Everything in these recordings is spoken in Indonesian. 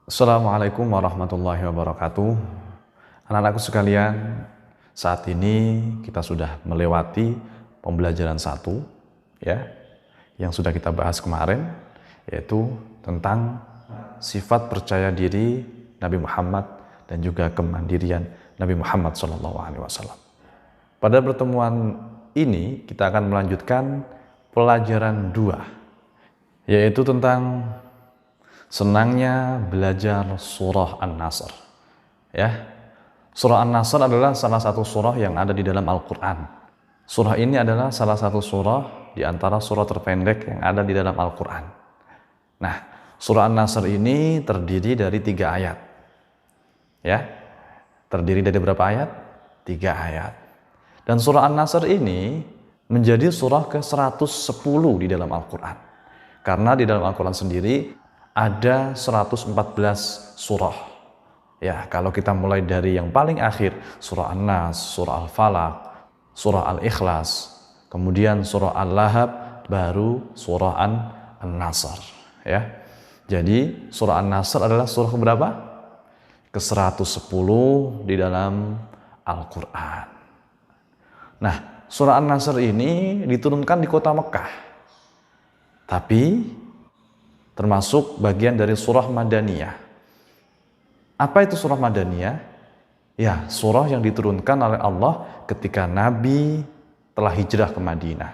Assalamualaikum warahmatullahi wabarakatuh. Anak-anakku sekalian, saat ini kita sudah melewati pembelajaran 1 ya, yang sudah kita bahas kemarin, yaitu tentang sifat percaya diri Nabi Muhammad dan juga kemandirian Nabi Muhammad SAW. Pada pertemuan ini kita akan melanjutkan pelajaran 2, yaitu tentang senangnya belajar surah An-Nasr. Ya, surah An-Nasr adalah salah satu surah yang ada di dalam Al-Quran. Surah ini adalah salah satu surah di antara surah terpendek yang ada di dalam Al-Quran. Nah, surah An-Nasr ini terdiri dari 3 ayat. Ya, terdiri dari berapa ayat? 3 ayat. Dan surah An-Nasr ini menjadi surah ke-110 di dalam Al-Quran. Karena di dalam Al-Quran sendiri ada 114 surah. Ya, kalau kita mulai dari yang paling akhir, surah An-Nas, surah Al-Falaq, surah Al-Ikhlas, kemudian surah Al-Lahab, baru surah An-Nasr. Ya. Jadi surah An-Nasr adalah surah keberapa? Ke-110 di dalam Al-Quran. Nah, surah An-Nasr ini diturunkan di kota Mekah. Tapi termasuk bagian dari surah Madaniyah. Apa itu surah Madaniyah? Ya, surah yang diturunkan oleh Allah ketika Nabi telah hijrah ke Madinah.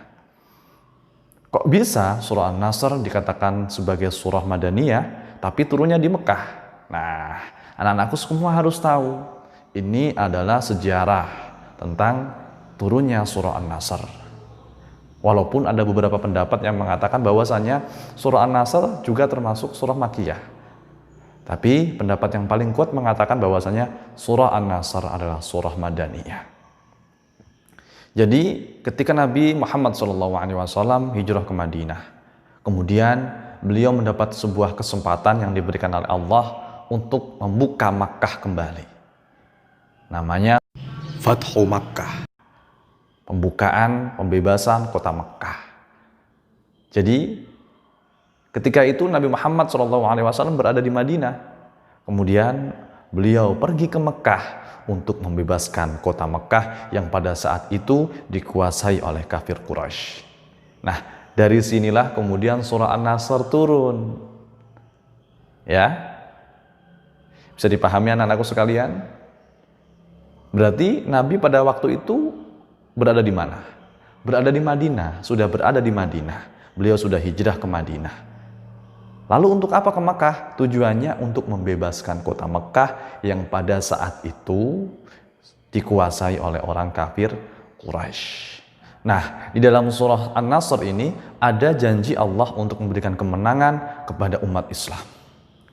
Kok bisa surah An-Nasr dikatakan sebagai surah Madaniyah, tapi turunnya di Mekah? Nah, anak-anakku semua harus tahu, ini adalah sejarah tentang turunnya surah An-Nasr. Walaupun ada beberapa pendapat yang mengatakan bahwasanya surah An-Nasr juga termasuk surah Makkiyah. Tapi pendapat yang paling kuat mengatakan bahwasanya surah An-Nasr adalah surah Madaniyah. Jadi ketika Nabi Muhammad SAW hijrah ke Madinah, kemudian beliau mendapat sebuah kesempatan yang diberikan oleh Allah untuk membuka Makkah kembali. Namanya Fathu Makkah. Pembukaan, pembebasan kota Mekah. Jadi ketika itu Nabi Muhammad SAW berada di Madinah. Kemudian beliau pergi ke Mekah untuk membebaskan kota Mekah yang pada saat itu dikuasai oleh kafir Quraisy. Nah, dari sinilah kemudian surah An-Nasr turun. Ya, bisa dipahami anak-anakku sekalian? Berarti Nabi pada waktu itu berada di mana? Berada di Madinah, sudah berada di Madinah. Beliau sudah hijrah ke Madinah. Lalu untuk apa ke Mekah? Tujuannya untuk membebaskan kota Mekah yang pada saat itu dikuasai oleh orang kafir Quraisy. Nah, di dalam surah An-Nasr ini ada janji Allah untuk memberikan kemenangan kepada umat Islam.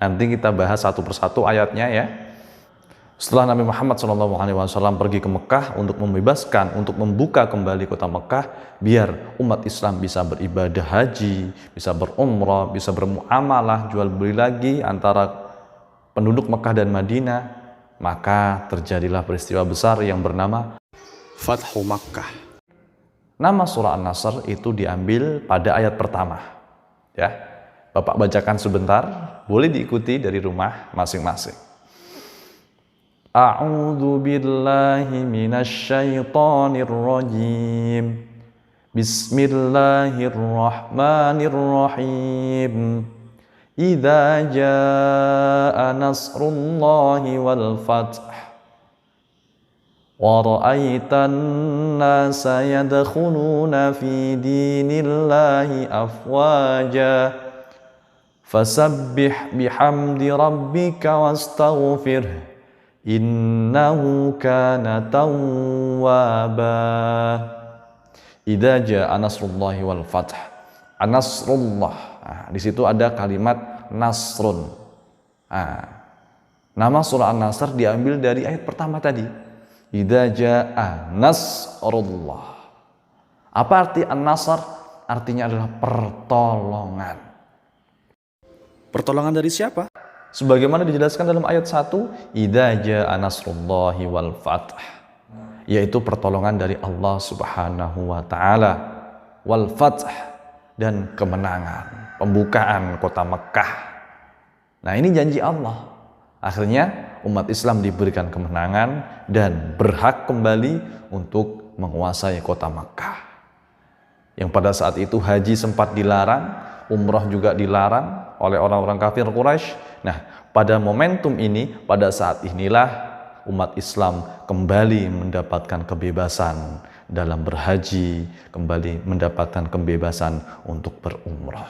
Nanti kita bahas satu persatu ayatnya ya. Setelah Nabi Muhammad SAW pergi ke Mekah untuk membebaskan, untuk membuka kembali kota Mekah, biar umat Islam bisa beribadah haji, bisa berumrah, bisa bermuamalah, jual beli lagi antara penduduk Mekah dan Madinah, maka terjadilah peristiwa besar yang bernama Fathu Makkah. Nama surah An-Nasr itu diambil pada ayat pertama. Ya, Bapak bacakan sebentar, boleh diikuti dari rumah masing-masing. A'udzu billahi minasy syaithanir rajim. Bismillahirrahmanirrahim. Idza jaa nasrullahi wal fath wa ra'aitan nasa yadkhuluna fi dinillahi afwaja fasabbih bihamdi rabbika wastaghfirhu innahu kana tawwaba. Idza jaa nasrullahi wal fath. An-Nasrullah. Nah, di situ ada kalimat nasrun. Nah, nama surah An-Nasr diambil dari ayat pertama tadi. Idza jaa nasrullah. Apa arti An-Nasr? Artinya adalah pertolongan. Pertolongan dari siapa? Sebagaimana dijelaskan dalam ayat 1, idza jaa nasrullahi wal fath, yaitu pertolongan dari Allah Subhanahu wa taala, wal fath, dan kemenangan, pembukaan kota Mekah. Nah, ini janji Allah. Akhirnya umat Islam diberikan kemenangan dan berhak kembali untuk menguasai kota Makkah. Yang pada saat itu haji sempat dilarang, umrah juga dilarang oleh orang-orang kafir Quraisy. Nah, pada momentum ini, pada saat inilah umat Islam kembali mendapatkan kebebasan dalam berhaji, kembali mendapatkan kebebasan untuk berumrah.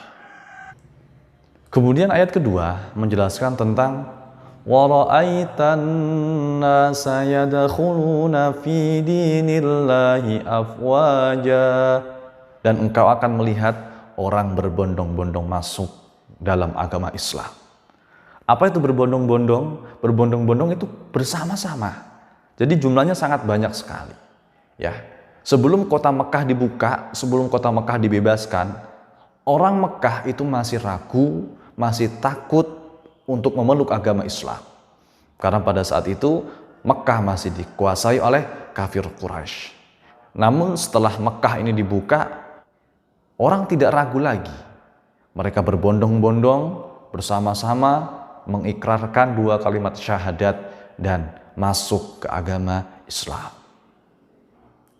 Kemudian ayat kedua menjelaskan tentang وَرَأَيْتَ النَّاسَ يَدْخُلُونَ فِي دِينِ اللَّهِ أَفْوَاجًا. Dan engkau akan melihat orang berbondong-bondong masuk dalam agama Islam. Apa itu berbondong-bondong? Berbondong-bondong itu bersama-sama. Jadi jumlahnya sangat banyak sekali. Ya, sebelum kota Mekah dibuka, sebelum kota Mekah dibebaskan, orang Mekah itu masih ragu, masih takut untuk memeluk agama Islam. Karena pada saat itu Mekah masih dikuasai oleh kafir Quraisy. Namun setelah Mekah ini dibuka, orang tidak ragu lagi. Mereka berbondong-bondong bersama-sama mengikrarkan 2 kalimat syahadat dan masuk ke agama Islam.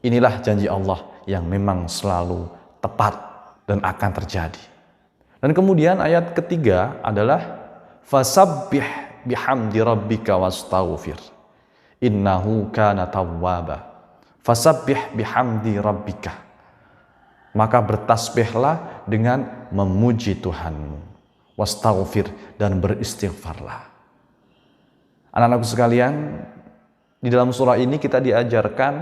Inilah janji Allah yang memang selalu tepat dan akan terjadi. Dan kemudian ayat ketiga adalah fasabbih bihamdi rabbika wastaghfir innahu kana tawwaba. Fasabbih bihamdi rabbika, maka bertasbihlah dengan memuji Tuhanmu, wastaghfir, dan beristighfarlah. Anak-anakku sekalian, di dalam surah ini kita diajarkan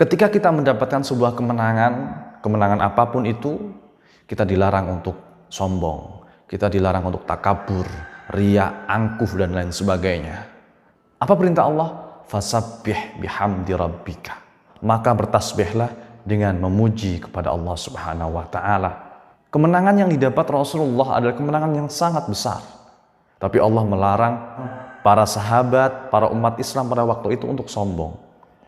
ketika kita mendapatkan sebuah kemenangan apapun itu, kita dilarang untuk sombong, kita dilarang untuk takabur, riya, angkuh, dan lain sebagainya. Apa perintah Allah? Fasabbih bihamdi rabbika. Maka bertasbihlah dengan memuji kepada Allah Subhanahu wa taala. Kemenangan yang didapat Rasulullah adalah kemenangan yang sangat besar. Tapi Allah melarang para sahabat, para umat Islam pada waktu itu untuk sombong.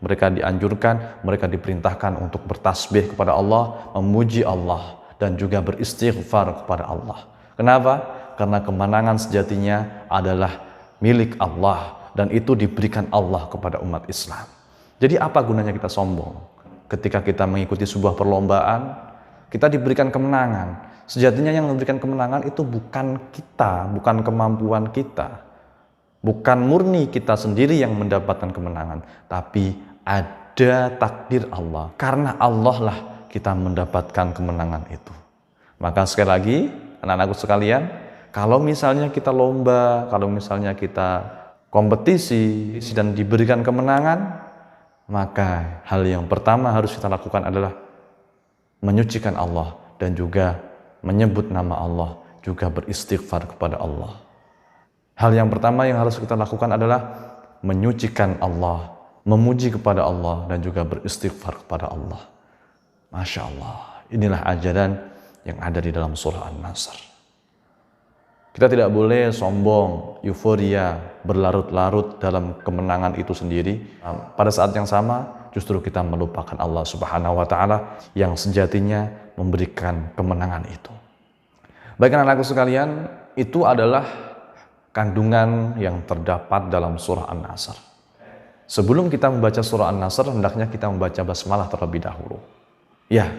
Mereka dianjurkan, mereka diperintahkan untuk bertasbih kepada Allah, memuji Allah, dan juga beristighfar kepada Allah. Kenapa? Karena kemenangan sejatinya adalah milik Allah dan itu diberikan Allah kepada umat Islam. Jadi apa gunanya kita sombong? Ketika kita mengikuti sebuah perlombaan, kita diberikan kemenangan. Sejatinya yang memberikan kemenangan itu bukan kita, bukan kemampuan kita. Bukan murni kita sendiri yang mendapatkan kemenangan, tapi ada takdir Allah. Karena Allah lah kita mendapatkan kemenangan itu. Maka sekali lagi, anak-anakku sekalian, kalau misalnya kita lomba, kalau misalnya kita kompetisi dan diberikan kemenangan, maka hal yang pertama harus kita lakukan adalah menyucikan Allah dan juga menyebut nama Allah, juga beristighfar kepada Allah. Hal yang pertama yang harus kita lakukan adalah menyucikan Allah, memuji kepada Allah, dan juga beristighfar kepada Allah. Masya Allah, inilah ajaran yang ada di dalam surah An-Nasr. Kita tidak boleh sombong, euforia, berlarut-larut dalam kemenangan itu sendiri. Pada saat yang sama, justru kita melupakan Allah Subhanahu wa taala yang sejatinya memberikan kemenangan itu. Baik anak-anakku sekalian, itu adalah kandungan yang terdapat dalam surah An-Nasr. Sebelum kita membaca surah An-Nasr, hendaknya kita membaca basmalah terlebih dahulu. Ya,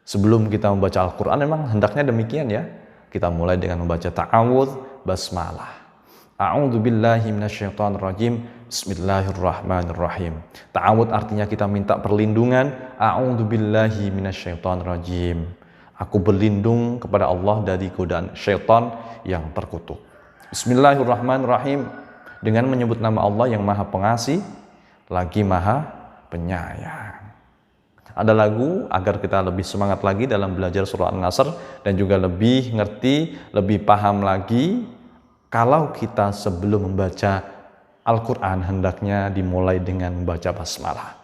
sebelum kita membaca Al-Quran memang hendaknya demikian ya. Kita mulai dengan membaca ta'awudz, basmalah. A'udzu billahi minasyaitonir rajim. Bismillahirrahmanirrahim. Ta'awudz artinya kita minta perlindungan. A'udzu billahi minasyaitonir rajim. Aku berlindung kepada Allah dari godaan syaitan yang terkutuk. Bismillahirrahmanirrahim. Dengan menyebut nama Allah yang Maha Pengasih lagi Maha Penyayang. Ada lagu agar kita lebih semangat lagi dalam belajar surah An-Nasr dan juga lebih ngerti, lebih paham lagi. Kalau kita sebelum membaca Al-Quran hendaknya dimulai dengan membaca basmalah.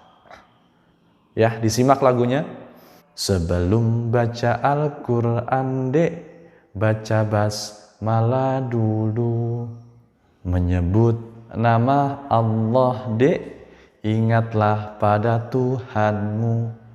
Ya, disimak lagunya. Sebelum baca Al-Quran dek, baca basmalah dulu. Menyebut nama Allah dek, ingatlah pada Tuhanmu.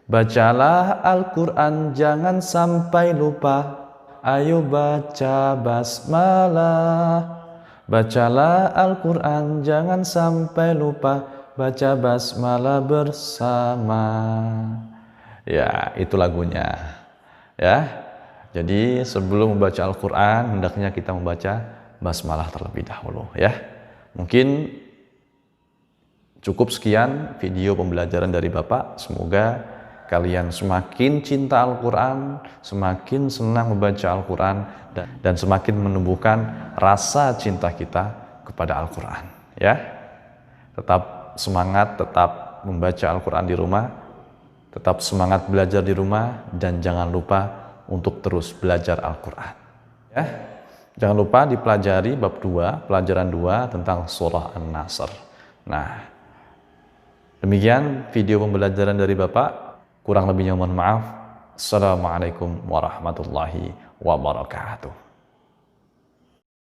Bacalah Al-Quran jangan sampai lupa. Ayo baca basmalah. Bacalah Al-Quran, jangan sampai lupa baca basmalah bersama. Ya, itu lagunya. Ya, jadi sebelum membaca Al-Quran, hendaknya kita membaca basmalah terlebih dahulu. Ya, mungkin cukup sekian video pembelajaran dari Bapak. Semoga kalian semakin cinta Al-Quran, semakin senang membaca Al-Quran, dan semakin menumbuhkan rasa cinta kita kepada Al-Quran. Ya, tetap semangat, tetap membaca Al-Quran di rumah, tetap semangat belajar di rumah, dan jangan lupa untuk terus belajar Al-Quran. Ya, jangan lupa dipelajari bab 2, pelajaran 2 tentang surah An-Nasr. Nah, demikian video pembelajaran dari Bapak. Kurang lebihnya mohon maaf. Assalamualaikum warahmatullahi wabarakatuh.